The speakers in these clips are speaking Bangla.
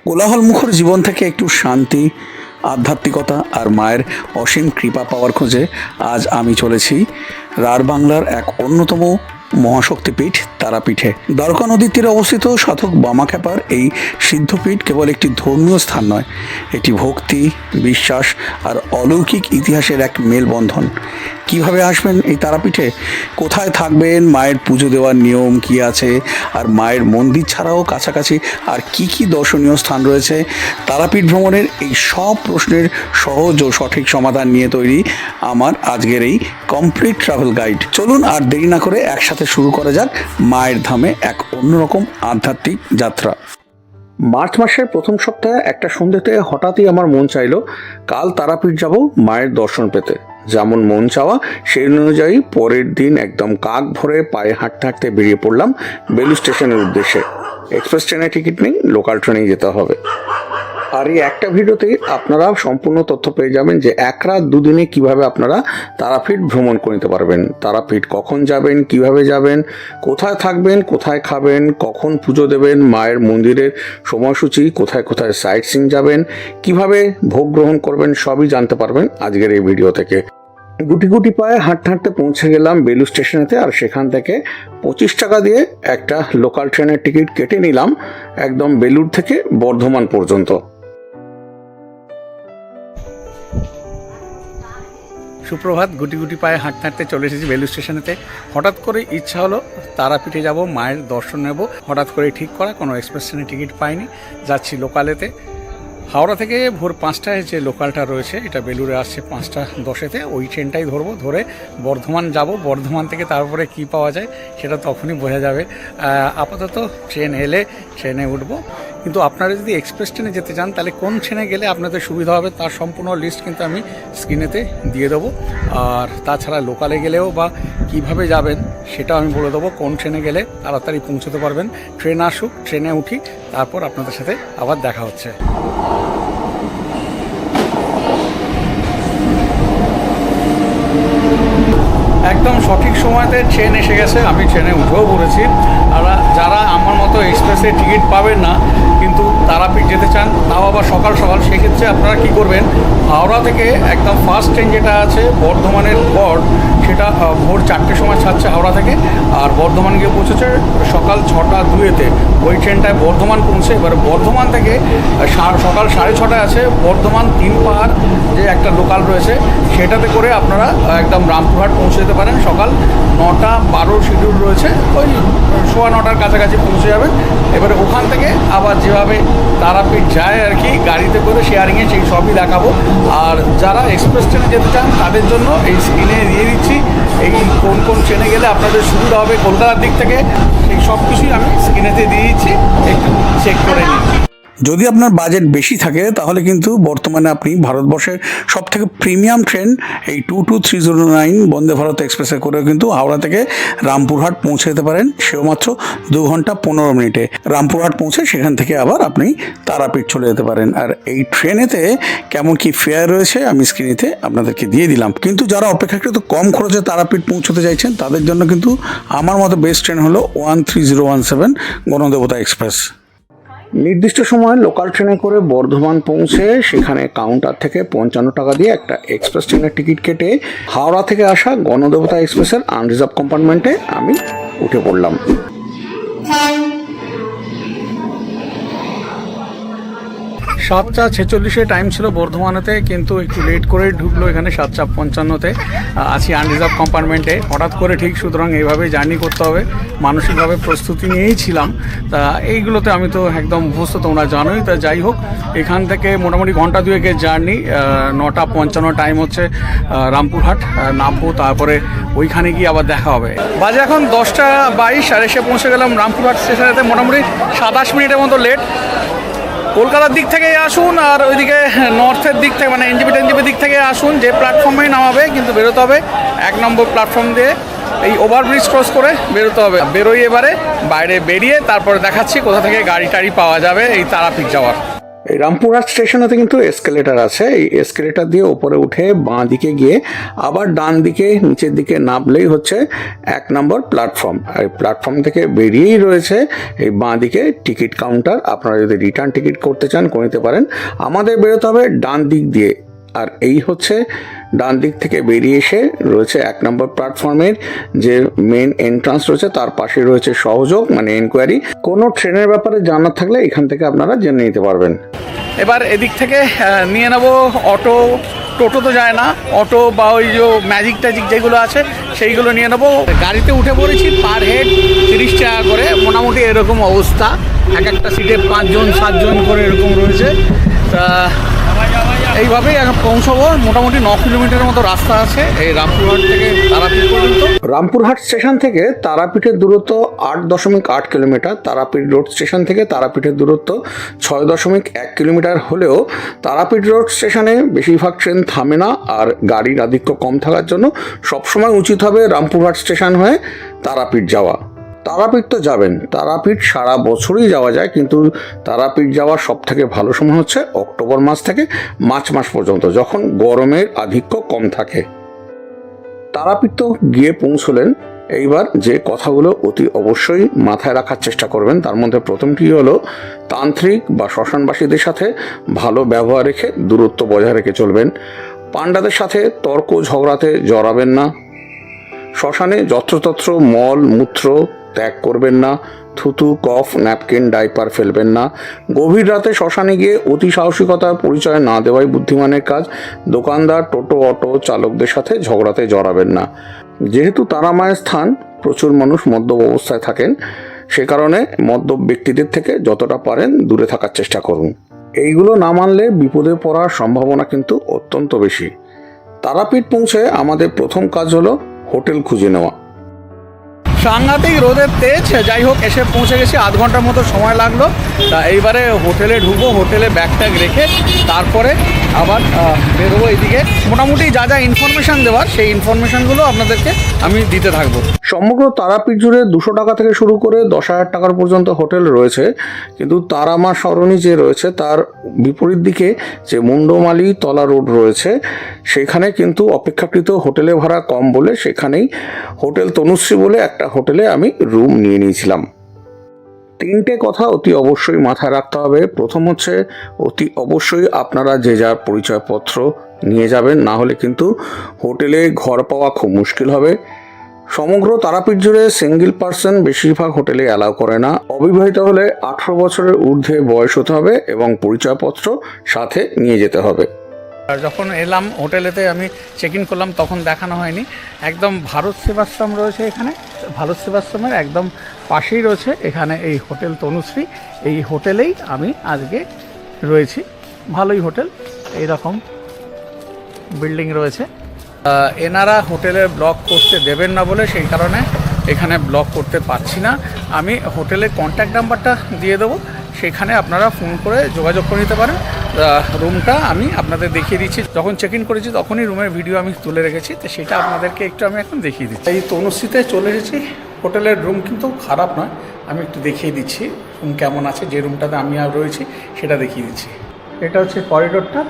কোলাহলমুখর জীবন থেকে একটু শান্তি, আধ্যাত্মিকতা আর মায়ের অসীম কৃপা পাওয়ার খোঁজে আজ আমি চলেছি রাঢ় বাংলার এক অন্যতম মহাশক্তিপীঠ তারাপীঠে। দ্বারকা নদীর তীরে অবস্থিত সাধক বামাখ্যাপার এই সিদ্ধপীঠ কেবল একটি ধর্মীয় স্থান নয়, এটি ভক্তি, বিশ্বাস আর অলৌকিক ইতিহাসের এক মেলবন্ধন। কিভাবে আসবেন এই তারাপীঠে, কোথায় থাকবেন, মায়ের পুজো দেওয়ার নিয়ম কি আছে, আর মায়ের মন্দির ছাড়াও কাছাকাছি আর কি কি দর্শনীয় স্থান রয়েছে, তারাপীঠ ভ্রমণের এই সব প্রশ্নের সহজ ও সঠিক সমাধান নিয়ে তৈরি আমার আজকের এই কমপ্লিট ট্রাভেল গাইড। চলুন আর দেরি না করে একসাথে শুরু করা যাক মায়ের ধামে এক অন্যরকম আধ্যাত্মিক যাত্রা। মার্চ মাসের প্রথম সপ্তাহে একটা সন্ধ্যেতে হঠাৎই আমার মন চাইলো কাল তারাপীঠ যাব মায়ের দর্শন পেতে। যেমন মন চাওয়া সেই অনুযায়ী পরের দিন একদম কাক ভরে পায়ে হাঁটতে হাঁটতে বেরিয়ে পড়লাম বেলুড় স্টেশনের উদ্দেশ্যে। এক্সপ্রেস ট্রেনে টিকিট নেই, লোকাল ট্রেনেই যেতে হবে। আর এই একটা ভিডিওতেই আপনারা সম্পূর্ণ তথ্য পেয়ে যাবেন যে এক রাত দুদিনে কিভাবে আপনারা তারাপীঠ ভ্রমণ করে নিতে পারবেন। তারাপীঠ কখন যাবেন, কিভাবে যাবেন, কোথায় থাকবেন, কোথায় খাবেন, কখন পুজো দেবেন, মায়ের মন্দিরের সময়সূচি, কোথায় কোথায় সাইট সিইং যাবেন, কিভাবে ভোগ গ্রহণ করবেন, সবই জানতে পারবেন আজকের এই ভিডিও থেকে। গুটি গুটি পায়ে হাঁটতে হাঁটতে পৌঁছে গেলাম বেলুড় স্টেশনেতে। আর সেখান থেকে 25 টাকা দিয়ে একটা লোকাল ট্রেনের টিকিট কেটে নিলাম একদম বেলুড় থেকে বর্ধমান পর্যন্ত। সুপ্রভাত। গুটি গুটি পায়ে হাঁটতে হাঁটতে চলে এসেছি বেলুড় স্টেশনেতে। হঠাৎ করে ইচ্ছা হলো তারাপীঠে যাব, মায়ের দর্শন নেব। হঠাৎ করে ঠিক করা, কোনো এক্সপ্রেস ট্রেনের টিকিট পাইনি, যাচ্ছি লোকালেতে। হাওড়া থেকে ভোর 5টায় যে লোকালটা রয়েছে এটা বেলুড়ে আসছে 5:10-তে, ওই ট্রেনটাই ধরবো, ধরে বর্ধমান যাব। বর্ধমান থেকে তারপরে কি পাওয়া যায় সেটা তখনই বোঝা যাবে। আপাতত ট্রেন এলে ট্রেনে উঠবো। কিন্তু আপনারা যদি এক্সপ্রেস ট্রেনে যেতে চান তাহলে কোন ট্রেনে গেলে আপনাদের সুবিধা হবে তার সম্পূর্ণ লিস্ট কিন্তু আমি স্ক্রিনেতে দিয়ে দেবো। আর তাছাড়া লোকালে গেলেও বা কিভাবে যাবেন সেটাও আমি বলে দেবো, কোন ট্রেনে গেলে তাড়াতাড়ি পৌঁছতে পারবেন। ট্রেন আসুক, ট্রেনে উঠি, তারপর আপনাদের সাথে আবার দেখা হচ্ছে। একদম সঠিক সময়তে ট্রেন এসে গেছে, আমি ট্রেনে উঠেও পড়েছি। আর যারা আমার মতো এক্সপ্রেসে টিকিট পাবেন না কিন্তু তারাপীঠ যেতে চান, তাও আবার সকাল সকাল, সেক্ষেত্রে আপনারা কি করবেন, হাওড়া থেকে একদম ফার্স্ট ট্রেন যেটা আছে বর্ধমানের গড়, সেটা ভোর 4টের সময় ছাড়ছে হাওড়া থেকে, আর বর্ধমান গিয়ে পৌঁছেছে সকাল 6:02-তে। ওই ট্রেনটায় বর্ধমান পৌঁছে, এবারে বর্ধমান থেকে সকাল 6:30 আছে বর্ধমান 3 পাহাড় যে একটা লোকাল রয়েছে, সেটাতে করে আপনারা একদম রামপুরহাট পৌঁছে যেতে পারেন। সকাল 9:12 শিডিউল রয়েছে, ওই 9:15 কাছাকাছি পৌঁছে যাবেন। এবারে ওখান থেকে আবার যেভাবে তারাপীঠ যায় আর কি গাড়িতে করে শেয়ারিংয়ে, সেই সবই দেখাবো। আর যারা এক্সপ্রেস ট্রেনে যেতে চান তাদের জন্য এই স্ক্রিনে দিয়ে দিচ্ছি এই কোন কোন ট্রেনে গেলে আপনাদের সুবিধা হবে কলকাতার দিক থেকে, এই সব কিছুই আমি স্ক্রিনেতে দিয়ে দিচ্ছি, একটু চেক করে নিন। যদি আপনার বাজেট বেশি থাকে তাহলে কিন্তু বর্তমানে আপনি ভারতবর্ষের সবথেকে প্রিমিয়াম ট্রেন এই 22309 বন্দে ভারত এক্সপ্রেসে করেও কিন্তু হাওড়া থেকে রামপুরহাট পৌঁছে যেতে পারেন, সেও মাত্র 2 ঘন্টা 15 মিনিটে। রামপুরহাট পৌঁছে সেখান থেকে আবার আপনি তারাপীঠ চলে যেতে পারেন। আর এই ট্রেনেতে কেমন কি ফেয়ার রয়েছে আমি স্ক্রিনেতে আপনাদেরকে দিয়ে দিলাম। কিন্তু যারা অপেক্ষাকৃত কম খরচে তারাপীঠ পৌঁছতে চাইছেন তাদের জন্য কিন্তু আমার মতো বেস্ট ট্রেন হলো 13017 গণদেবতা এক্সপ্রেস। নির্দিষ্ট সময়ে লোকাল ট্রেনে করে বর্ধমান পৌঁছে সেখানে কাউন্টার থেকে 55 টাকা দিয়ে একটা এক্সপ্রেস ট্রেনের টিকিট কেটে হাওড়া থেকে আসা গণদেবতা এক্সপ্রেসের আনরিজার্ভ কম্পার্টমেন্টে আমি উঠে পড়লাম। 7:46 টাইম ছিল বর্ধমানেতে, কিন্তু একটু লেট করে ঢুকলো এখানে 7:55-তে। আছি আনরিজার্ভ কম্পার্টমেন্টে। হঠাৎ করে ঠিক, সুতরাং এইভাবেই জার্নি করতে হবে, মানসিকভাবে প্রস্তুতি নিয়েই ছিলাম। তা এইগুলোতে আমি তো একদম অভ্যস্ত, তোমরা জানোই। তা যাই হোক, এখান থেকে মোটামুটি ঘন্টা 2-এর জার্নি। 9:55 টাইম হচ্ছে রামপুরহাট নামবো, তারপরে ওইখানে গিয়ে আবার দেখা হবে। বাজে এখন 10:22, আর এসে পৌঁছে গেলাম রামপুরহাট স্টেশনেতে। মোটামুটি 27 মিনিটের মতো লেট। কলকাতার দিক থেকে আসুন আর ওইদিকে নর্থের দিক থেকে, মানে এনজেপি দিক থেকে আসুন, যে প্ল্যাটফর্মেই নামাবে কিন্তু বেরোতে হবে 1 নম্বর প্ল্যাটফর্ম দিয়ে, এই ওভারব্রিজ ক্রস করে বেরোতে হবে। বেরোই, এবারে বাইরে বেরিয়ে তারপরে দেখাচ্ছি কোথা থেকে গাড়ি টাড়ি পাওয়া যাবে এই তারাপীঠ যাওয়ার। এই রামপুরহাট স্টেশনেতে কিন্তু এসকেলেটার আছে। এই এসকেলেটার দিয়ে ওপরে উঠে বাঁ দিকে গিয়ে আবার ডান দিকে নিচের দিকে নামলেই হচ্ছে 1 নম্বর প্ল্যাটফর্ম। আর এই প্ল্যাটফর্ম থেকে বেরিয়েই রয়েছে এই বাঁ দিকে টিকিট কাউন্টার। আপনারা যদি রিটার্ন টিকিট করতে চান করে নিতে পারেন। আমাদের বেরোতে হবে ডান দিক দিয়ে, আর এই হচ্ছে ডান দিক থেকে বেরিয়ে এসে রয়েছে 1 নম্বর প্ল্যাটফর্মের যে মেন এন্ট্রান্স রয়েছে, তার পাশে রয়েছে সহযোগ মানে এনকোয়ারি। কোনো ট্রেনের ব্যাপারে জানার থাকলে এখান থেকে আপনারা জেনে নিতে পারবেন। এবার এদিক থেকে নিয়ে নেব অটো। টোটো তো যায় না, অটো বা ওই যে ম্যাজিক ট্যাজিক যেগুলো আছে সেইগুলো নিয়ে নেবো। গাড়িতে উঠে পড়েছি, পার হেড 30 টাকা করে, মোটামুটি এরকম অবস্থা। একটা সিটে 5 জন 7 জন করে এরকম রয়েছে। তা এইভাবেই এখন পৌঁছবো। মোটামুটি 9 কিলোমিটারের মতো রাস্তা আছে এই রামপুরহাট থেকে তারাপীঠ পর্যন্ত। রামপুরহাট স্টেশন থেকে তারাপীঠের দূরত্ব 8.8 কিলোমিটার। তারাপীঠ রোড স্টেশন থেকে তারাপীঠের দূরত্ব 6.1 কিলোমিটার হলেও তারাপীঠ রোড স্টেশনে বেশিরভাগ ট্রেন থামে না, আর গাড়ির আধিক্য কম থাকার জন্য সবসময় উচিত হবে রামপুরহাট স্টেশন হয়ে তারাপীঠ যাওয়া। তারাপীঠ তো যাবেন, তারাপীঠ সারা বছরই যাওয়া যায়, কিন্তু তারাপীঠ যাওয়ার সব থেকে ভালো সময় হচ্ছে অক্টোবর মাস থেকে মার্চ মাস পর্যন্ত, যখন গরমের আধিক্য কম থাকে। তারাপীঠ তো গিয়ে পৌঁছলেন। এইবার যে কথাগুলো অতি অবশ্যই মাথায় রাখার চেষ্টা করবেন, তার মধ্যে প্রথমটি হলো তান্ত্রিক বা শ্মশানবাসীদের সাথে ভালো ব্যবহার রেখে দূরত্ব বজায় রেখে চলবেন। পাণ্ডাদের সাথে তর্ক ঝগড়াতে জড়াবেন না। শ্মশানে যত্রতত্র মল মূত্র ত্যাগ করবেন না। থুতু, কফ, ন্যাপকিন, ডাইপার ফেলবেন না। গভীর রাতে শ্মশানে গিয়ে অতি সাহসিকতার পরিচয় না দেওয়াই বুদ্ধিমানের কাজ। দোকানদার, টোটো, অটো চালকদের সাথে ঝগড়াতে জড়াবেন না। যেহেতু তারা মায়ের স্থান, প্রচুর মানুষ মদ্যপ অবস্থায় থাকেন, সে কারণে মদ্যপ ব্যক্তিদের থেকে যতটা পারেন দূরে থাকার চেষ্টা করুন। এইগুলো না মানলে বিপদে পড়ার সম্ভাবনা কিন্তু অত্যন্ত বেশি। তারাপীঠ পৌঁছে আমাদের প্রথম কাজ হলো হোটেল খুঁজে নেওয়া। সাংঘাতিক রোদের তেজ, যাই হোক এসে পৌঁছে গেছি। 1/2 ঘন্টার মতো সময় লাগলো। তা এইবারে হোটেলে ঢুকবো, হোটেলে ব্যাগ ট্যাগ রেখে তারপরে আবার বেরোবো এইদিকে। মোটামুটি যা যা ইনফরমেশান দেওয়ার সেই ইনফরমেশানগুলো আপনাদেরকে আমি দিতে থাকবো। সমগ্র তারাপীঠ জুড়ে 200 টাকা থেকে শুরু করে 10,000 টাকার পর্যন্ত হোটেল রয়েছে, কিন্তু তারামা সরণি যে রয়েছে তার বিপরীত দিকে যে মুন্ডমালি তলা রোড রয়েছে, সেখানে কিন্তু অপেক্ষাকৃত হোটেলে ভাড়া কম বলে সেখানেই হোটেল তনুশ্রী বলে একটা হোটেলে আমি রুম নিয়ে নিয়েছিলাম। 3টে কথা অতি অবশ্যই মাথায় রাখতে হবে। প্রথম হচ্ছে অতি অবশ্যই আপনারা যে যার পরিচয়পত্র নিয়ে যাবেন, না হলে কিন্তু হোটেলে ঘর পাওয়া খুব মুশকিল হবে। সমগ্র তারাপীঠ জুড়ে সিঙ্গেল পার্সন বেশিরভাগ হোটেলে অ্যালাউ করে না। অবিবাহিত হলে 18 বছরের ঊর্ধ্বে বয়স হতে হবে এবং পরিচয়পত্র সাথে নিয়ে যেতে হবে। আর যখন এলাম হোটেলেতে আমি চেক ইন করলাম তখন দেখানো হয়নি। একদম ভারত সেবাশ্রম রয়েছে এখানে, ভারত সেবাশ্রমের একদম পাশেই রয়েছে এখানে এই হোটেল তনুশ্রী। এই হোটেলেই আমি আজকে রয়েছি। ভালোই হোটেল, এইরকম বিল্ডিং রয়েছে। এনারা হোটেলে ব্লক করতে দেবেন না বলে সেই কারণে এখানে ব্লক করতে পারছি না। আমি হোটেলের কন্ট্যাক্ট নাম্বারটা দিয়ে দেবো, সেখানে আপনারা ফোন করে যোগাযোগ করে নিতে পারেন। রুমটা আমি আপনাদের দেখিয়ে দিচ্ছি। যখন চেক ইন করেছি তখনই রুমের ভিডিও আমি তুলে রেখেছি, তো সেটা আপনাদেরকে একটু আমি এখন দেখিয়ে দিচ্ছি। এই তনুশ্রীতে চলে এসেছি। হোটেলের রুম কিন্তু খারাপ নয়, আমি একটু দেখিয়ে দিচ্ছি রুম কেমন আছে। যে রুমটাতে আমি আর রয়েছি সেটা দেখিয়ে দিচ্ছি। এটা হচ্ছে করিডোরটা,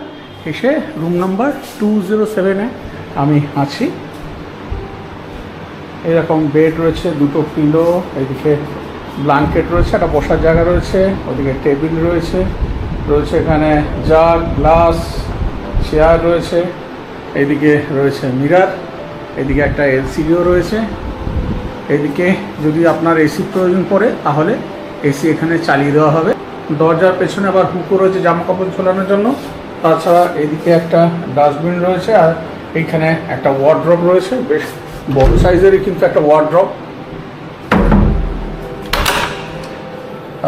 এসে রুম নাম্বার 207-এ আমি আছি। এরকম বেড রয়েছে, 2টো পিলো, এদিকে ব্ল্যাঙ্কেট রয়েছে, একটা বসার জায়গা রয়েছে, ওদিকে টেবিল রয়েছে, এখানে জার, গ্লাস, চেয়ার রয়েছে, এইদিকে রয়েছে মিরার, এদিকে একটা এলসিডিও রয়েছে। এদিকে যদি আপনার এসি প্রয়োজন পড়ে তাহলে এসি এখানে চালিয়ে দেওয়া হবে। দরজার পেছনে আবার হুকো রয়েছে জামা কাপড় ঝোলানোর জন্য। তাছাড়া এদিকে একটা ডাস্টবিন রয়েছে, আর এইখানে একটা ওয়ার্ড্রপ রয়েছে, বেশ বড় সাইজেরই কিন্তু একটা ওয়ার্ড্রপ।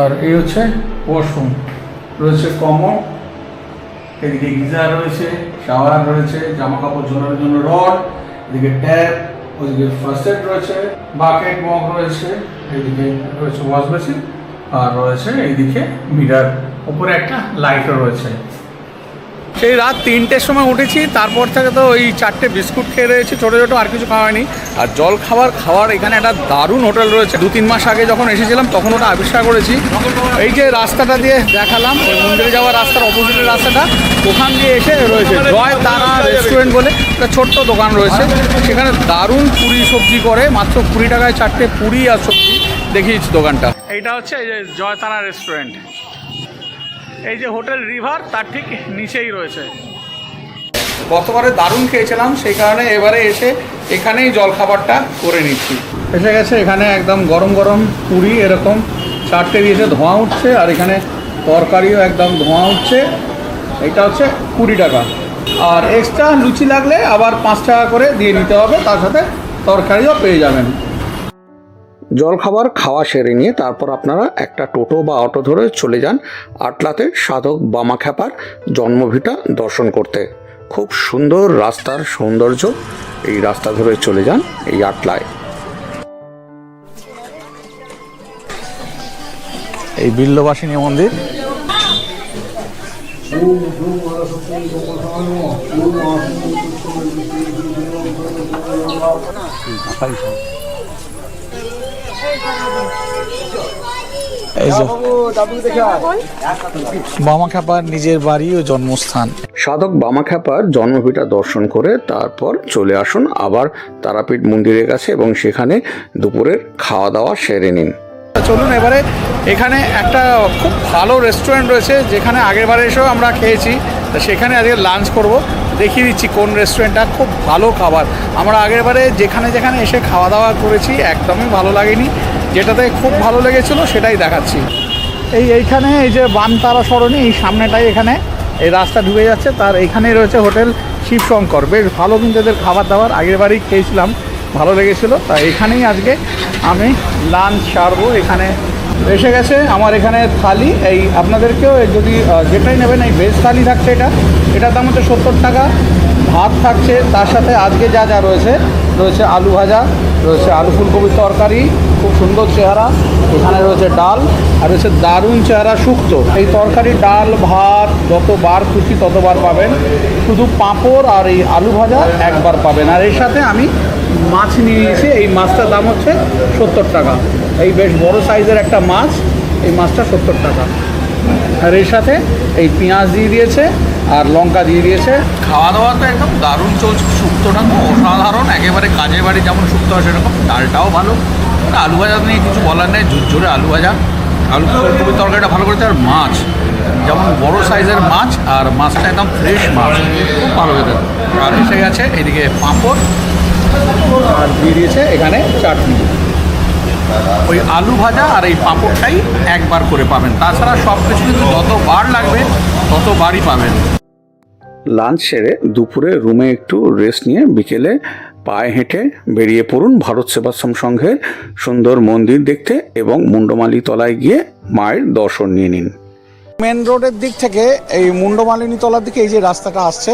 আর এই হচ্ছে ওয়াশরুম, রয়েছে কমন, এদিকে গিজার রয়েছে, শাওয়ার রয়েছে, জামা কাপড় ঝোলানোর জন্য রড, এদিকে ট্যাপ, ওইদিকে ফার্স্ট এড রয়েছে, বাকেট মগ রয়েছে, এইদিকে রয়েছে ওয়াশ বেসিন, আর রয়েছে এইদিকে মিরার, উপরে একটা লাইটও রয়েছে। সেই রাত 3টের সময় উঠেছি, তারপর থেকে তো ওই 4টে বিস্কুট খেয়ে রয়েছি ছোটো ছোটো, আর কিছু খাওয়া হয়নি। আর জল খাওয়ার এখানে একটা দারুণ হোটেল রয়েছে। 2-3 মাস আগে যখন এসেছিলাম তখন ওটা আবিষ্কার করেছি। এই যে রাস্তাটা দিয়ে দেখালাম, ওই মন্দিরে যাওয়ার রাস্তার অপোজিটের রাস্তাটা, ওখান দিয়ে এসে রয়েছে জয় তারা রেস্টুরেন্ট বলে একটা ছোট্ট দোকান রয়েছে। সেখানে দারুণ পুরি সবজি করে, মাত্র 20 টাকায় 4টে পুরি আর সবজি। দেখিয়েছি দোকানটা। এইটা হচ্ছে এই যে জয় তারা রেস্টুরেন্ট। এই যে হোটেল রিভার তার ঠিক নিচেই রয়েছে। গতবারে দারুণ খেয়েছিলাম, সেই কারণে এবারে এসে এখানেই জলখাবারটা করে নিচ্ছি। এসে গেছে এখানে একদম গরম গরম পুরি, এরকম 4টে দিয়েছে, ধোঁয়া উঠছে। আর এখানে তরকারিও একদম ধোঁয়া উঠছে। এইটা হচ্ছে 20 টাকা। আর এক্সট্রা লুচি লাগলে আবার 5 টাকা করে দিয়ে নিতে হবে, তার সাথে তরকারিও পেয়ে যাবেন। জলখাবার খাওয়া সেরে নিয়ে তারপর আপনারা একটা টোটো বা অটো ধরে চলে যান আটলাতে সাধক বামাখ্যাপার জন্মভিটা দর্শন করতে। খুব সুন্দর রাস্তার সৌন্দর্য, এই রাস্তা ধরে চলে যান এই আটলায়। এই বিল্লবাসিনী মন্দির। এই যে বামাখ্যাপার নিজের বাড়ি ও জন্মস্থান। সাধক বামাখ্যাপার জন্মভিটা দর্শন করে তারপর চলে আসুন আবার তারাপীঠ মন্দিরের কাছে এবং সেখানে দুপুরের খাওয়া দাওয়া সেরে নিন। চলুন এবারে এখানে একটা খুব ভালো রেস্টুরেন্ট রয়েছে, যেখানে আগেরবারে এসেও আমরা খেয়েছি। তা সেখানে আজকে লাঞ্চ করব, দেখিয়ে দিচ্ছি কোন রেস্টুরেন্টটা। খুব ভালো খাবার। আমরা আগেরবারে যেখানে যেখানে এসে খাওয়া দাওয়া করেছি একদমই ভালো লাগেনি, যেটাতে খুব ভালো লেগেছিলো সেটাই দেখাচ্ছি। এইখানে এই যে বানতারা সরণি, এই সামনেটাই এখানে এই রাস্তা ঢুকে যাচ্ছে, তার এইখানেই রয়েছে হোটেল শিবশঙ্কর। বেশ ভালো কিন্তু এদের খাবার দাবার, আগেরবারই খেয়েছিলাম, ভালো লেগেছিলো। তা এখানেই আজকে আমি লাঞ্চ সারবো। এখানে এসে গেছে আমার এখানে থালি। এই আপনাদেরকেও যদি যেটাই নেবেন, এই ভেজ থালি থাকছে, এটার দাম হচ্ছে 70 টাকা। ভাত থাকছে, তার সাথে আজকে যা যা রয়েছে আলু ভাজা, রয়েছে আলু ফুলকপির তরকারি, খুব সুন্দর চেহারা। এখানে রয়েছে ডাল, আর রয়েছে দারুণ চেহারা শুক্তো। এই তরকারি, ডাল, ভাত যতবার খুশি ততবার পাবেন। শুধু পাঁপড় আর এই আলু ভাজা একবার পাবেন। আর এর সাথে আমি মাছ নিয়ে নিয়েছি। এই মাছটার দাম হচ্ছে 70 টাকা। এই বেশ বড় সাইজের একটা মাছ, এই মাছটা 70 টাকা। আর এর সাথে এই পেঁয়াজ দিয়ে দিয়েছে আর লঙ্কা দিয়ে দিয়েছে। খাওয়া দাওয়া তো একদম দারুণ চলছে। শুক্তোটা তো অসাধারণ, একেবারে কাজের বাড়ি যেমন শুক্তো হয় সেরকম। ডালটাও ভালো। আলু ভাজা নিয়ে কিছু বলার নেই, ঝুরঝুরে আলু ভাজা, আলু ফুলকপির তরকারিটা ভালো করেছে। আর মাছ যেমন বড় সাইজের মাছ, আর মাছটা একদম ফ্রেশ মাছ, খুব ভালো খেতে। আর এসে গেছে এদিকে পাঁপড়, আর দিয়ে দিয়েছে এখানে চাটনি। ওই আলু ভাজা আর এই পাঁপড়টাই একবার করে পাবেন, তাছাড়া সব কিছু কিন্তু যতবার লাগবে ততবারই পাবেন। লাঞ্চ সেরে দুপুরে রুমে একটু রেস্ট নিয়ে বিকেলে পায়ে হেঁটে বেরিয়ে পড়ুন ভারত সেবাশ্রম সংঘের সুন্দর মন্দির দেখতে এবং মুন্ডমালী তলায় গিয়ে মায়ের দর্শন নিয়ে নিন। মেন রোডের দিক থেকে এই মুন্ডমালিনী তলার দিকে এই যে রাস্তাটা আসছে,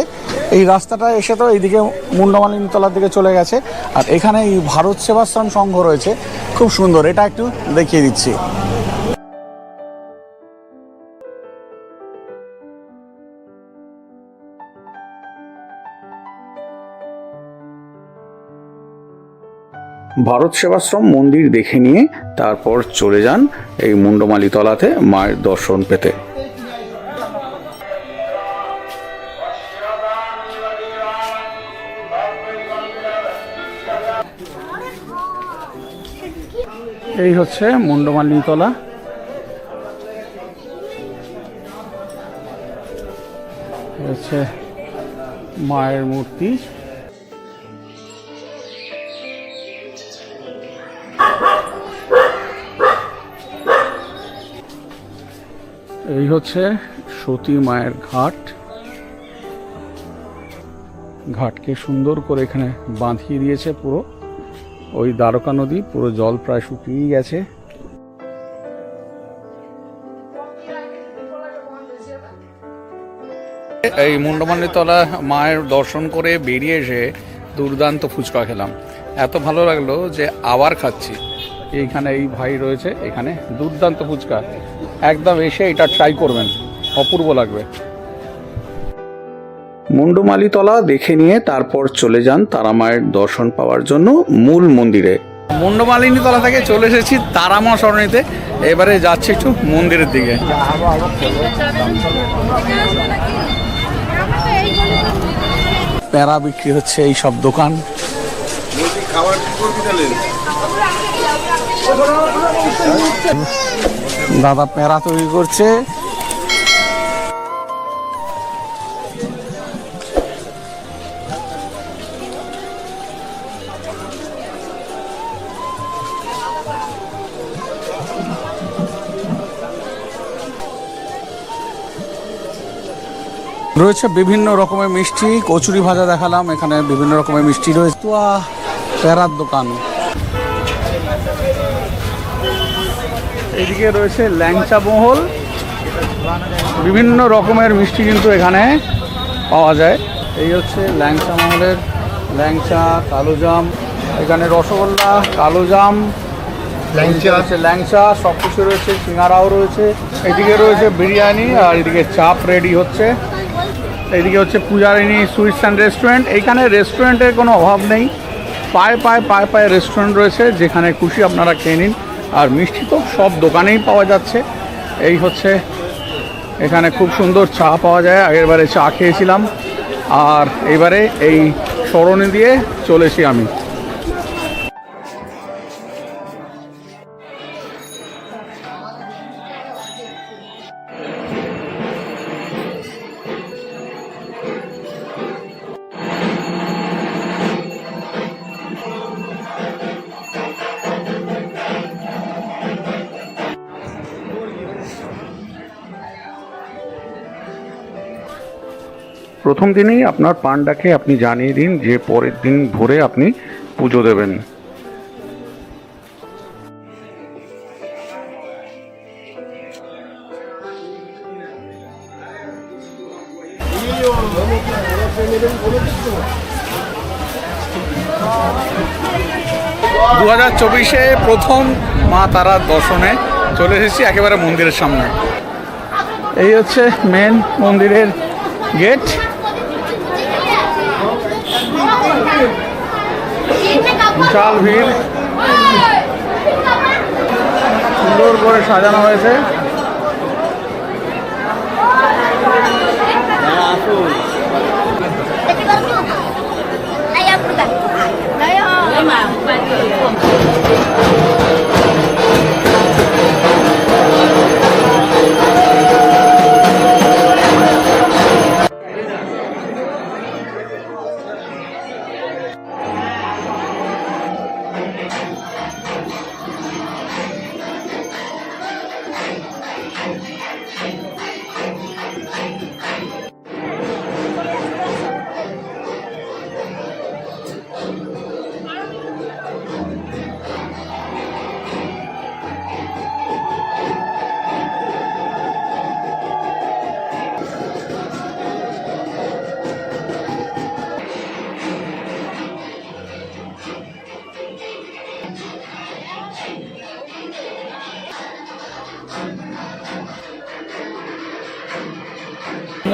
এই রাস্তাটা এসে তো এইদিকে মুন্ডমালিনী তলার দিকে চলে গেছে। আর এখানে এই ভারত সেবাশ্রম সংঘ রয়েছে, খুব সুন্দর। এটা একটু দেখিয়ে দিচ্ছি। ভারত সেবাশ্রম মন্দির দেখে নিয়ে তারপর চলে যান এই মুন্ডমালী তলাতে মায়ের দর্শন পেতে। এই হচ্ছে মুন্ডমালিনী তলা। হচ্ছে মায়ের মূর্তি। এই হচ্ছে সতী মায়ের ঘাট। ঘাটকে সুন্দর করে এখানে বাঁধিয়ে দিয়েছে পুরো। ওই দ্বারকা নদী, পুরো জল প্রায় শুকিয়ে গেছে। এই মুন্ডমালিনী তলা মায়ের দর্শন করে বেরিয়ে এসে দুর্দান্ত ফুচকা খেলাম। এত ভালো লাগলো যে আবার খাচ্ছি। এইখানে এই ভাই রয়েছে, এখানে দুর্দান্ত ফুচকা, একদম এসে এটা ট্রাই করবেন, অপূর্ব লাগবে। মুন্ডমালিতলা দেখে নিয়ে তারপর চলে যান তারামায়ের দর্শন পাওয়ার জন্য মূল মন্দিরে। মুন্ডমালিনী তলা থেকে চলে এসেছি তারামা সরণিতে, এবারে যাচ্ছি একটু মন্দিরের দিকে। প্যারা বিক্রি হচ্ছে এই সব দোকান। দাদা প্যারা তৈরি করছে। রয়েছে বিভিন্ন রকমের মিষ্টি, কচুরি ভাজা দেখালাম, এখানে বিভিন্ন রকমের মিষ্টি রয়েছে। তো প্যারার দোকান। এদিকে রয়েছে ল্যাংচা মহল, বিভিন্ন রকমের মিষ্টি কিন্তু এখানে পাওয়া যায়। এই হচ্ছে ল্যাংচা মহলের ল্যাংচা, কালোজাম, এখানে রসগোল্লা, কালোজাম, ল্যাংচা সব কিছু রয়েছে, সিঙ্গারাও রয়েছে। এদিকে রয়েছে বিরিয়ানি, আর এদিকে চাপ রেডি হচ্ছে। এইদিকে হচ্ছে পূজারিনী সুইটস অ্যান্ড রেস্টুরেন্ট। এইখানে রেস্টুরেন্টের কোনো অভাব নেই, পায়ে পায়ে পায়ে পায়ে রেস্টুরেন্ট রয়েছে, যেখানে খুশি আপনারা খেয়ে নিন। আর মিষ্টি তো সব দোকানেই পাওয়া যাচ্ছে। এই হচ্ছে এখানে খুব সুন্দর চা পাওয়া যায়, আগেরবারে চা খেয়েছিলাম। আর এবারে এই সরণি দিয়ে চলেছি আমি। প্রথম দিনেই আপনার পান্ডাকে আপনি জানিয়ে দিন যে পরের দিন ভোরে আপনি পুজো দেবেন। দু 2024-এ প্রথম মা তারার দর্শনে চলে এসেছি একেবারে মন্দিরের সামনে। এই হচ্ছে মেন মন্দিরের গেট। বিশাল ভিড়, সুন্দর করে সাজানো হয়েছে।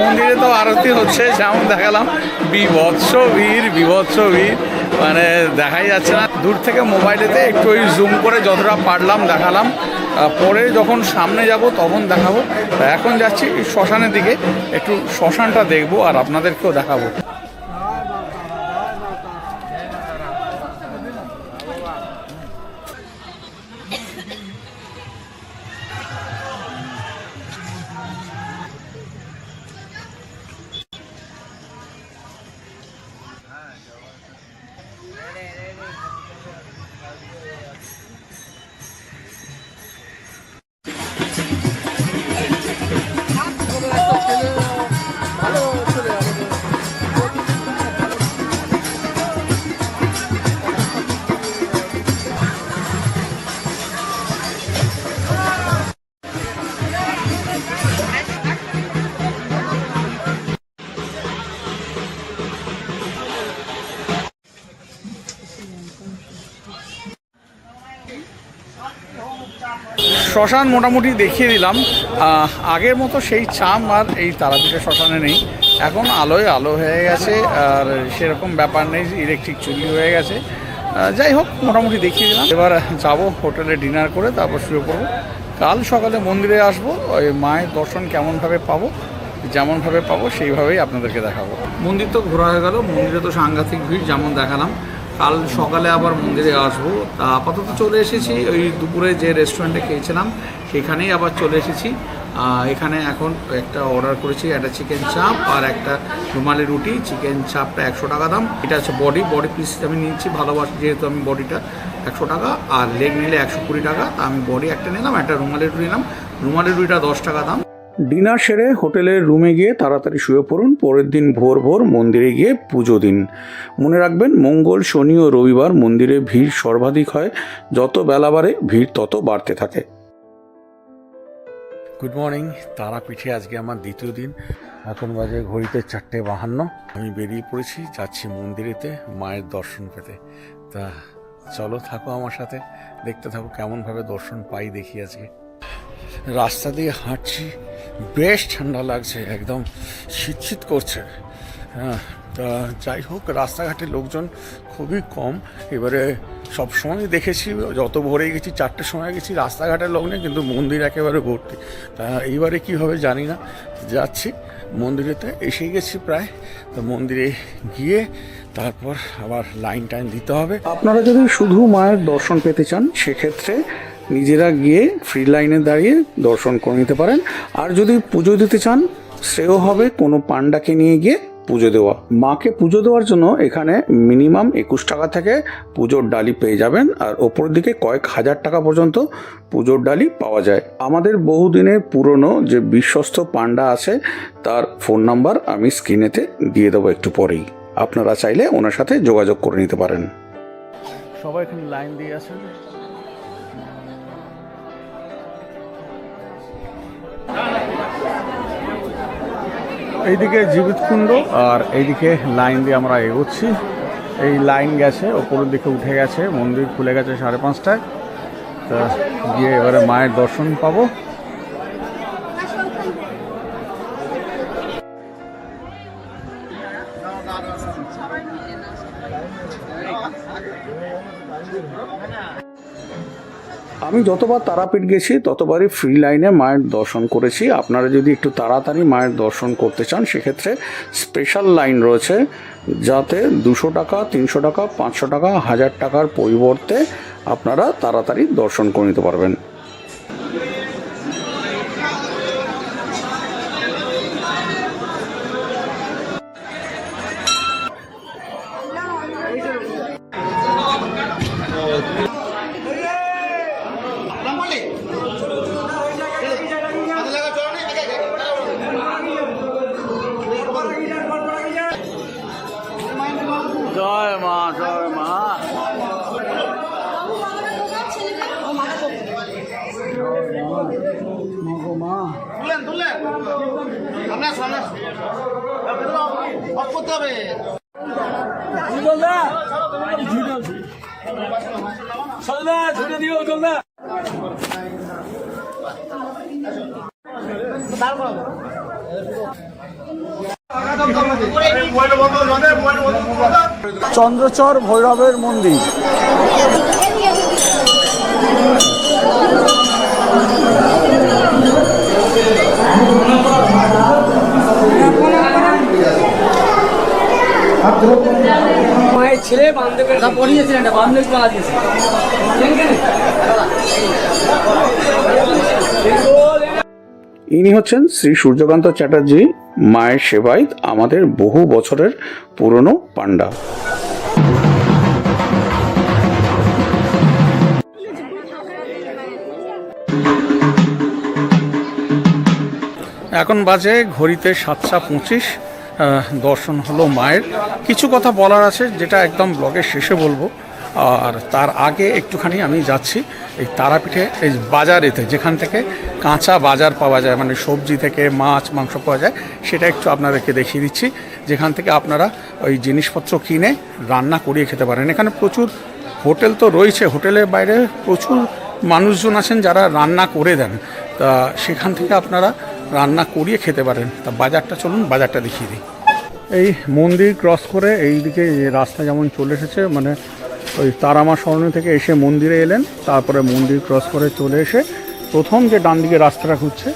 মন্দিরে তো আরতি হচ্ছে, যেমন দেখালাম বিভৎস ভিড়, বিভৎস ভিড়, মানে দেখাই যাচ্ছে না। দূর থেকে মোবাইলেতে একটু ওই জুম করে যতটা পারলাম দেখালাম, পরে যখন সামনে যাব তখন দেখাবো। এখন যাচ্ছি শ্মশানের দিকে, একটু শ্মশানটা দেখবো আর আপনাদেরকেও দেখাবো। শ্মশান মোটামুটি দেখিয়ে দিলাম। আগের মতো সেই চাম আর এই তারাপীঠের শ্মশানে নেই। এখন আলোয় আলো হয়ে গেছে, আর সেরকম ব্যাপার নেই, ইলেকট্রিক চুল্লি হয়ে গেছে। যাই হোক, মোটামুটি দেখিয়ে দিলাম। এবার যাবো হোটেলে ডিনার করে, তারপর শুয়ে পড়বো। কাল সকালে মন্দিরে আসবো, ওই মায়ের দর্শন কেমনভাবে পাবো, যেমনভাবে পাবো সেইভাবেই আপনাদেরকে দেখাবো। মন্দির তো ঘোরা হয়ে গেল, মন্দিরে তো সাংঘাতিক ভিড় যেমন দেখালাম। কাল সকালে আবার মন্দিরে আসবো। তা আপাতত চলে এসেছি ওই দুপুরে যে রেস্টুরেন্টে খেয়েছিলাম সেখানেই আবার চলে এসেছি। এখানে এখন একটা অর্ডার করেছি, একটা চিকেন চাপ আর একটা রুমালি রুটি। চিকেন চাপটা 100 টাকা দাম। এটা হচ্ছে বডি পিস আমি নিচ্ছি, ভালোবাসি যেহেতু আমি বডিটা। 100 টাকা, আর লেগ নিলে 120 টাকা। তা আমি বডি একটা নিলাম, একটা রুমালি রুটি নিলাম। রুমালি রুটিটা 10 টাকা দাম। ডিনার সেরে হোটেলের রুমে গিয়ে তাড়াতাড়ি শুয়ে পড়ুন। পরের দিন ভোর ভোর মন্দিরে গিয়ে পুজো দিন। মনে রাখবেন, মঙ্গল, শনি ও রবিবার মন্দিরে ভিড় সর্বাধিক হয়। যত বেলা বাড়ে ভিড় তত বাড়তে থাকে। Good morning. তারাপীঠে আজকে আমার দ্বিতীয় দিন। এখন বাজে ঘড়িতে 4:52। আমি বেরিয়ে পড়েছি, যাচ্ছি মন্দিরেতে মায়ের দর্শন পেতে। তা চলো, থাকো আমার সাথে, দেখতে থাকো কেমনভাবে দর্শন পাই দেখি আজকে। রাস্তা দিয়ে হাঁটছি, বেশ ঠান্ডা লাগছে, একদম শীত করছে। হ্যাঁ, তা যাই হোক, রাস্তাঘাটে লোকজন খুবই কম। এবারে সবসময় দেখেছি, যত ভোরে গেছি, 4টের সময় গেছি, রাস্তাঘাটের লোক নেই, কিন্তু মন্দির একেবারে ভর্তি। তা এইবারে কী হবে জানি না। যাচ্ছি মন্দিরেতে, এসে গেছি প্রায়। তো মন্দিরে গিয়ে তারপর আবার লাইন টাইন দিতে হবে। আপনারা যদি শুধু মায়ের দর্শন পেতে চান, সেক্ষেত্রে নিজেরা গিয়ে ফ্রি লাইনে দাঁড়িয়ে দর্শন করে নিতে পারেন। আর যদি পুজো দিতে চান, শ্রেয় হবে কোনো পান্ডাকে নিয়ে গিয়ে পুজো দেওয়া। মাকে পুজো দেওয়ার জন্য এখানে মিনিমাম 21 টাকা থেকে পুজোর ডালি পেয়ে যাবেন, আর ওপরের দিকে কয়েক হাজার টাকা পর্যন্ত পুজোর ডালি পাওয়া যায়। আমাদের বহুদিনের পুরনো যে বিশ্বস্ত পান্ডা আছে, তার ফোন নাম্বার আমি স্ক্রিনেতে দিয়ে দেবো একটু পরেই। আপনারা চাইলে ওনার সাথে যোগাযোগ করে নিতে পারেন। সবাই এখানে লাইন দিয়ে আছেন। এইদিকে জীবিতকুণ্ড, আর এইদিকে লাইন দিয়ে আমরা এগোচ্ছি। এই লাইন গেছে, ওপরের দিকে উঠে গেছে, মন্দির খুলে গেছে 5:30টায়। তা গিয়ে এবারে মায়ের দর্শন পাবো। আমি যতবার তারাপীঠ গেছি ততবারই ফ্রি লাইনে মায়ের দর্শন করেছি। আপনারা যদি একটু তাড়াতাড়ি মায়ের দর্শন করতে চান, সেক্ষেত্রে স্পেশাল লাইন রয়েছে, যাতে 200 টাকা, 300 টাকা, 500 টাকা, 1000 টাকার পরিবর্তে আপনারা তাড়াতাড়ি দর্শন করে নিতে পারবেন। জয় মা, জয় মা। চন্দ্রচর ভৈরবের মন্দির। মায়ের ছেলে বান্ধবের পড়িয়েছিলেন, একটা বান্ধব পাওয়া গেছে। ইনি হচ্ছেন শ্রী সূর্যকান্ত চ্যাটার্জি, মায়ের সেবায়িত, আমাদের বহু বছরের পুরনো পান্ডা। এখন বাজে ঘড়িতে 7:25। দর্শন হলো মায়ের। কিছু কথা বলার আছে, যেটা একদম ব্লগের শেষে বলবো। আর তার আগে একটুখানি আমি যাচ্ছি এই তারাপীঠে এই বাজারেতে, যেখান থেকে কাঁচা বাজার পাওয়া যায়, মানে সবজি থেকে মাছ মাংস পাওয়া যায়, সেটা একটু আপনাদেরকে দেখিয়ে দিচ্ছি। যেখান থেকে আপনারা ওই জিনিসপত্র কিনে রান্না করিয়ে খেতে পারেন। এখানে প্রচুর হোটেল তো রয়েছে, হোটেলের বাইরে প্রচুর মানুষজন আছেন যারা রান্না করে দেন। তা সেখান থেকে আপনারা রান্না করিয়ে খেতে পারেন। তা বাজারটা চলুন, বাজারটা দেখিয়ে দিই। এই মন্দির ক্রস করে এই দিকে যে রাস্তা যেমন চলে এসেছে, মানে ওই তারামা সরণি থেকে এসে মন্দিরে এলেন, তারপরে মন্দির ক্রস করে চলে এসে প্রথম যে ডান দিকে রাস্তাটা ঘুরছে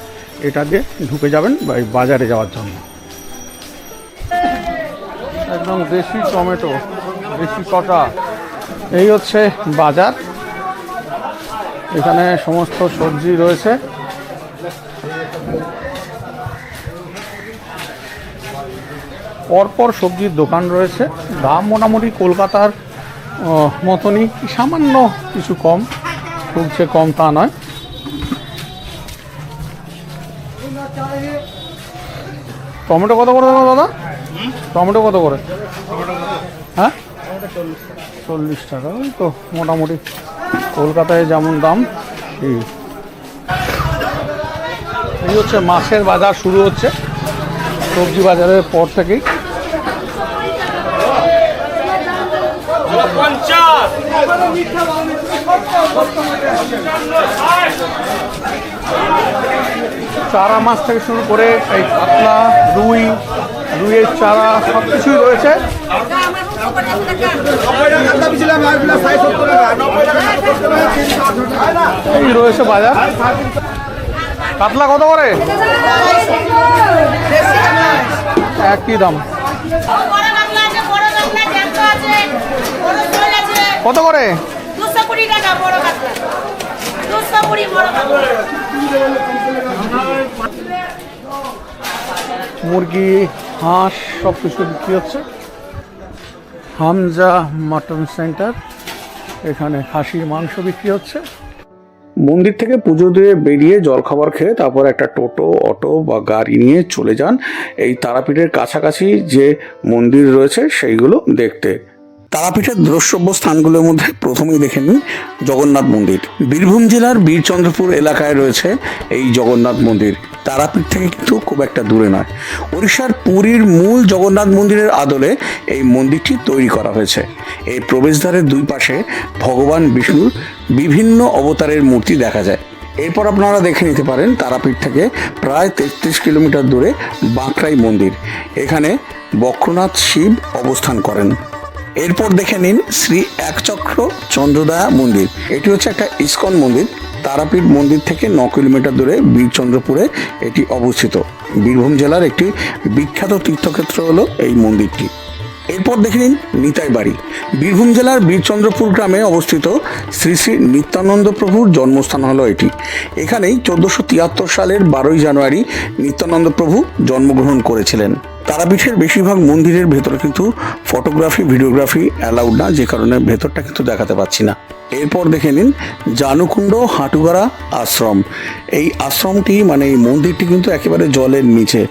এটা দিয়ে ঢুকে যাবেন এই বাজারে যাওয়ার জন্য। একদম দেশি টমেটো, দেশি কটা, এই হচ্ছে বাজার। এখানে সমস্ত সবজি রয়েছে। পরপর সবজির দোকান রয়েছে। দাম মোটামুটি কলকাতার মতনই, সামান্য কিছু কম, খুব যে কম তা নয়। টমেটো কত করে দাদা? টমেটো কত করে? হ্যাঁ, 40 টাকা। ওই তো মোটামুটি কলকাতায় যেমন দাম। এই হচ্ছে মাছের বাজার শুরু হচ্ছে সবজি বাজারের পর থেকেই। চারা মাছ থেকে শুরু করে এই কাতলা, রুইয়ের চারা সব কিছুই রয়েছে। এই রয়েছে বাজার। কাতলা কত করে? একই দাম। কত করে? 220 টাকা বড় কাতলা, 220 বড় কাতলা। মুরগি, হাঁস সব কিছু বিক্রি হচ্ছে। হামজা মাটন সেন্টার, এখানে খাসির মাংস বিক্রি হচ্ছে। মন্দির থেকে পুজো দিয়ে বেরিয়ে জলখাবার খেয়ে তারপর একটা টোটো, অটো বা গাড়ি নিয়ে চলে যান এই তারাপীঠের কাছাকাছি যে মন্দির রয়েছে সেইগুলো দেখতে। তারাপীঠের দ্রষ্টব্য স্থানগুলোর মধ্যে প্রথমেই দেখে নিন জগন্নাথ মন্দির। বীরভূম জেলার বীরচন্দ্রপুর এলাকায় রয়েছে এই জগন্নাথ মন্দির। তারাপীঠ থেকে কিন্তু খুব একটা দূরে নয়। উড়িষ্যার পুরীর মূল জগন্নাথ মন্দিরের আদলে এই মন্দিরটি তৈরি করা হয়েছে। এই প্রবেশদ্বারের দুই পাশে ভগবান বিষ্ণুর বিভিন্ন অবতারের মূর্তি দেখা যায়। এরপর আপনারা দেখে নিতে পারেন তারাপীঠ থেকে প্রায় 33 কিলোমিটার দূরে বাঁকড়াই মন্দির। এখানে বক্রনাথ শিব অবস্থান করেন। এরপর দেখে নিন শ্রী একচক্র চন্দ্রদয়া মন্দির। এটি হচ্ছে একটা ইস্কন মন্দির। তারাপীঠ মন্দির থেকে 9 কিলোমিটার দূরে বীরচন্দ্রপুরে এটি অবস্থিত। বীরভূম জেলার একটি বিখ্যাত তীর্থক্ষেত্র হলো এই মন্দিরটি। এরপর দেখে নিন নিতাই বাড়ি। বীরভূম জেলার বীরচন্দ্রপুর গ্রামে অবস্থিত শ্রী শ্রী নিত্যানন্দ প্রভুর জন্মস্থান হলো এটি। এখানেই 1473 সালের 12ই জানুয়ারি নিত্যানন্দ প্রভু জন্মগ্রহণ করেছিলেন। তারাপীঠের বেশিরভাগ মন্দিরের ভেতরে কিন্তু ফটোগ্রাফি, ভিডিওগ্রাফি অ্যালাউড না, যে কারণে ভেতরটা কিন্তু দেখাতে পাচ্ছি না। এরপর দেখে নিন জানুকুণ্ড হাটুগাড়া আশ্রম। এই আশ্রমটি মানে এই মন্দিরটি কিন্তু একেবারে জলের নিচে।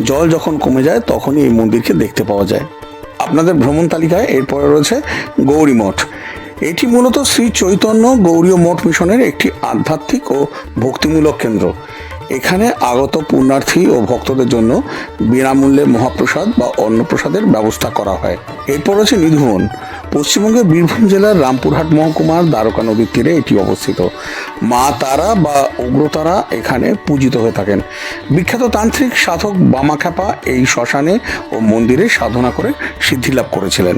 জল যখন কমে যায় তখনই এই মন্দিরকে দেখতে পাওয়া যায়। আপনাদের ভ্রমণ তালিকায় এরপরে রয়েছে গৌরী মঠ। এটি মূলত শ্রী চৈতন্য গৌরীয় মঠ মিশনের একটি আধ্যাত্মিক ও ভক্তিমূলক কেন্দ্র। এখানে আগত পুণ্যার্থী ও ভক্তদের জন্য বিনামূল্যে মহাপ্রসাদ বা অন্নপ্রসাদের ব্যবস্থা করা হয়। এরপর রয়েছে নিধুবন। পশ্চিমবঙ্গের বীরভূম জেলার রামপুরহাট মহকুমার দ্বারকা নদীর তীরে এটি অবস্থিত। মা তারা বা উগ্রতারা এখানে পূজিত হয়ে থাকেন। বিখ্যাত তান্ত্রিক সাধক বামাখ্যাপা এই শ্মশানে ও মন্দিরে সাধনা করে সিদ্ধিলাভ করেছিলেন।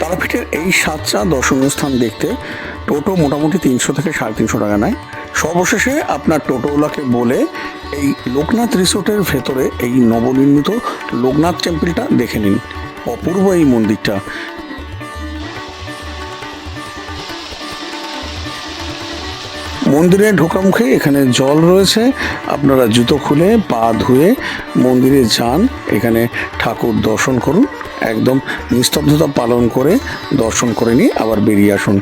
তারাপীঠের এই সাতটা দর্শনীয় স্থান দেখতে টোটো মোটামুটি 300 থেকে 350 টাকা নেয়। সর্বশেষে আপনার টোটোওয়ালাকে বলে এই লোকনাথ রিসোর্টের ভেতরে এই নবনির্মিত লোকনাথ টেম্পলটা দেখে নিন। অপূর্ব এই মন্দিরটা। মন্দিরে ঢোকা মুখে এখানে জল রয়েছে। আপনারা জুতো খুলে পা ধুয়ে মন্দিরে যান, এখানে ঠাকুর দর্শন করুন, একদম নিস্তব্ধতা পালন করে দর্শন করে নিয়ে আবার বেরিয়ে আসুন।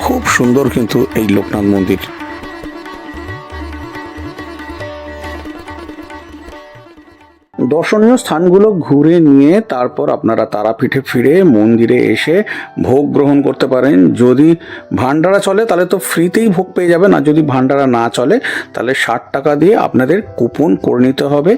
খুব সুন্দর কিন্তু এই লোকনাথ মন্দির। দর্শনীয় স্থানগুলো ঘুরে নিয়ে তারপর আপনারা তারাপীঠে ফিরে মন্দিরে এসে ভোগ গ্রহণ করতে পারেন। যদি ভান্ডারা চলে তাহলে তো ফ্রিতেই ভোগ পেয়ে যাবেন, আর যদি ভান্ডারা না চলে তাহলে 60 টাকা দিয়ে আপনাদের কুপন করে নিতে হবে।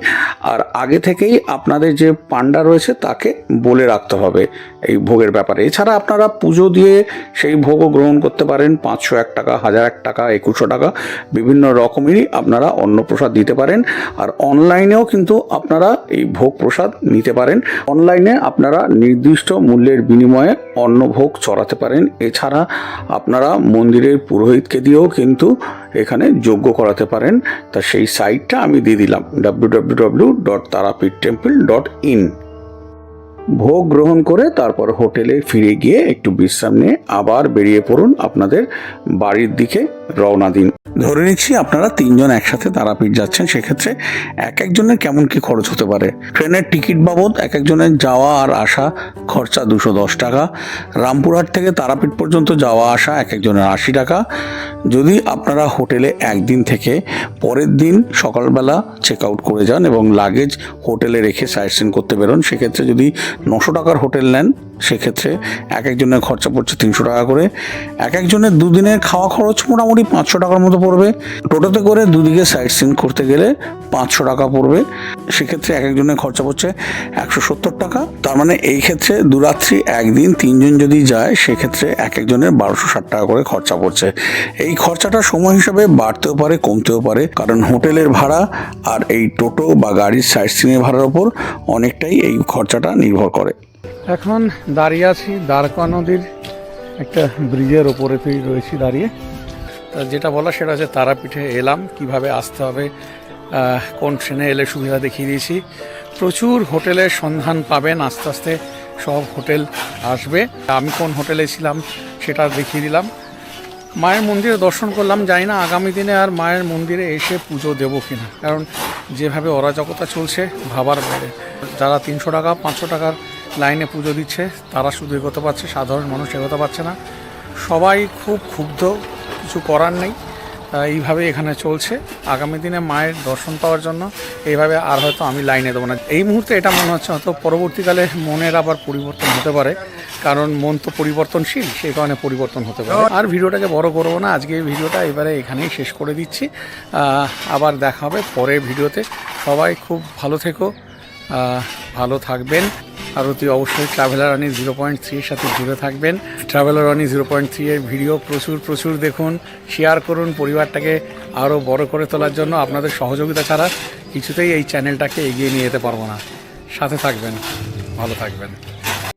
আর আগে থেকেই আপনাদের যে পান্ডা রয়েছে তাকে বলে রাখতে হবে এই ভোগের ব্যাপারে। এছাড়া আপনারা পুজো দিয়ে সেই ভোগও গ্রহণ করতে পারেন। 501 টাকা, 1001 টাকা, 2100 টাকা বিভিন্ন রকমেরই আপনারা অন্নপ্রসাদ দিতে পারেন। আর অনলাইনেও কিন্তু আপনারা এই ভোগ প্রসাদ নিতে পারেন। অনলাইনে আপনারা নির্দিষ্ট মূল্যের বিনিময়ে অন্নভোগ চড়াতে পারেন। এছাড়া আপনারা মন্দিরের পুরোহিতকে দিয়েও কিন্তু এখানে যজ্ঞ করাতে পারেন। তা সেই সাইটটা আমি দিয়ে দিলাম www.tarapittemple.in। ভোগ গ্রহণ করে তারপর হোটেলে ফিরে গিয়ে একটু বিশ্রাম নিয়ে আবার বেরিয়ে পড়ুন, আপনাদের বাড়ির দিকে রওনা দিন। ধরে নিচ্ছি আপনারা 3 জন একসাথে তারাপীঠ যাচ্ছেন, সেক্ষেত্রে এক একজনের কেমন কি খরচ হতে পারে। ট্রেনের টিকিট বাবদ এক একজনের যাওয়া আর আসা খরচা 210 টাকা। রামপুরহাট থেকে তারাপীঠ পর্যন্ত যাওয়া আসা এক একজনের 80 টাকা। যদি আপনারা হোটেলে একদিন থেকে পরের দিন সকালবেলা চেক আউট করে যান এবং লাগেজ হোটেলে রেখে সাইট সিন করতে বেরোন, সেক্ষেত্রে যদি 900 টাকার হোটেল নেন সেক্ষেত্রে এক একজনের খরচা পড়ছে 300 টাকা করে। এক একজনের দুদিনের খাওয়া খরচ মোটামুটি 500 টাকার মতো পড়বে। টোটোতে করে দুদিকে সাইট সিন করতে গেলে 500 টাকা পড়বে, সেক্ষেত্রে এক একজনের খরচা পড়ছে 170 টাকা। তার মানে এই ক্ষেত্রে 2 রাত্রি 1 দিন 3 জন যদি যায় সেক্ষেত্রে এক একজনের 1260 টাকা করে খরচা পড়ছে। এই খরচাটা সময় হিসাবে বাড়তেও পারে কমতেও পারে, কারণ হোটেলের ভাড়া আর এই টোটো বা গাড়ির সাইট সিনের ভাড়ার ওপর অনেকটাই এই খরচাটা নির্ভর করে। এখন দাঁড়িয়ে আছি দ্বারকা নদীর একটা ব্রিজের ওপরে রয়েছি দাঁড়িয়ে। তা যেটা বলা সেটা হচ্ছে তারাপীঠে এলাম, কিভাবে আসতে হবে, কোন ট্রেনে এলে সুবিধা দেখিয়ে দিয়েছি। প্রচুর হোটেলের সন্ধান পাবেন, আস্তে আস্তে সব হোটেল আসবে। আমি কোন হোটেলে ছিলাম সেটা দেখিয়ে দিলাম। মায়ের মন্দিরে দর্শন করলাম, জানি না আগামী দিনে আর মায়ের মন্দিরে এসে পুজো দেবো কিনা, কারণ যেভাবে অরাজকতা চলছে ভাবার বাইরে। যারা 300 টাকা 500 টাকার লাইনে পুজো দিচ্ছে তারা শুধু এগোতে পারছে, সাধারণ মানুষ এগোতে পারছে না। সবাই খুব ক্ষুব্ধ, কিছু করার নেই। এইভাবে এখানে চলছে। আগামী দিনে মায়ের দর্শন পাওয়ার জন্য এইভাবে আর হয়তো আমি লাইনে দেবো না। এই মুহূর্তে এটা মনে হচ্ছে হয়তো পরবর্তীকালে মনের আবার পরিবর্তন হতে পারে, কারণ মন তো পরিবর্তনশীল, সেই কারণে পরিবর্তন হতে পারে। আর ভিডিওটাকে বড় করবো না, আজকে এই ভিডিওটা এবারে এখানেই শেষ করে দিচ্ছি। আবার দেখা হবে পরের ভিডিওতে। সবাই খুব ভালো থেকো, ভালো থাকবেন। আর অতি অবশ্যই ট্রাভেলার রানি 0.3 এর সাথে জুড়ে থাকবেন। ট্রাভেলার রানি 0.3 এর ভিডিও প্রচুর দেখুন, শেয়ার করুন। পরিবারটাকে আরও বড় করে তোলার জন্য আপনাদের সহযোগিতা ছাড়া কিছুতেই এই চ্যানেলটাকে এগিয়ে নিয়ে যেতে পারবো না। সাথে থাকবেন, ভালো থাকবেন।